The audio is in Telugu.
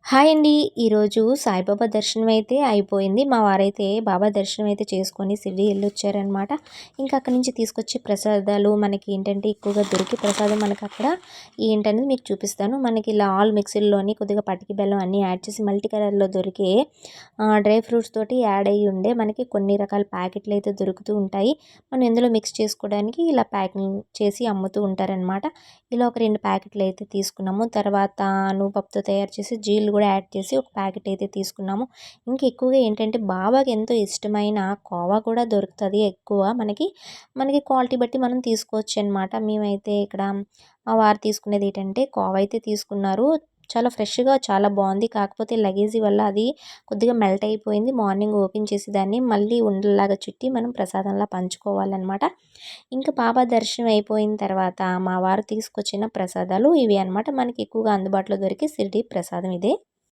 హాయ్ అండి. ఈరోజు సాయిబాబా దర్శనం అయితే అయిపోయింది. మా వారైతే బాబా దర్శనం అయితే చేసుకొని షిరిడి ఎళ్ళొచ్చారనమాట. ఇంకా అక్కడి నుంచి తీసుకొచ్చి ప్రసాదాలు మనకి ఏంటంటే ఎక్కువగా దొరికే ప్రసాదం మనకక్కడ ఏంటనేది మీకు చూపిస్తాను. మనకి ఇలా ఆల్ మిక్స్డ్‌లోని కొద్దిగా పటికి బెల్లం అన్నీ యాడ్ చేసి మల్టీ కలర్‌లో దొరికే డ్రై ఫ్రూట్స్ తోటి యాడ్ అయ్యి ఉండే మనకి కొన్ని రకాల ప్యాకెట్లు అయితే దొరుకుతూ ఉంటాయి. మనం ఇందులో మిక్స్ చేసుకోవడానికి ఇలా ప్యాకింగ్ చేసి అమ్ముతూ ఉంటారనమాట. ఇలా ఒక 2 ప్యాకెట్లు అయితే తీసుకున్నాము. తర్వాత నువ్వుపప్పుతో తయారు చేసి జీళ్ళు కూడా యాడ్ చేసి ఒక ప్యాకెట్ అయితే తీసుకున్నాము. ఇంకా ఎక్కువగా ఏంటంటే బాబాకి ఎంతో ఇష్టమైన కోవా కూడా దొరుకుతది ఎక్కువ మనకి క్వాలిటీ బట్టి మనం తీసుకోవచ్చనమాట. మేమైతే ఇక్కడ మా వారు తీసుకునేది ఏంటంటే కోవా అయితే తీసుకున్నారు. చాలా ఫ్రెష్‌గా చాలా బావుంది. కాకపోతే లగేజీ వల్ల అది కొద్దిగా మెల్ట్ అయిపోయింది. మార్నింగ్ ఓపెన్ చేసి దాన్ని మళ్ళీ ఉండల్లాగా చుట్టి మనం ప్రసాదంలా పంచుకోవాలనమాట. ఇంకా బాబా దర్శనం అయిపోయిన తర్వాత మా వారు తీసుకొచ్చిన ప్రసాదాలు ఇవి అన్నమాట. మనకి ఎక్కువగా అందుబాటులో దొరికే షిరిడి ప్రసాదం ఇదే.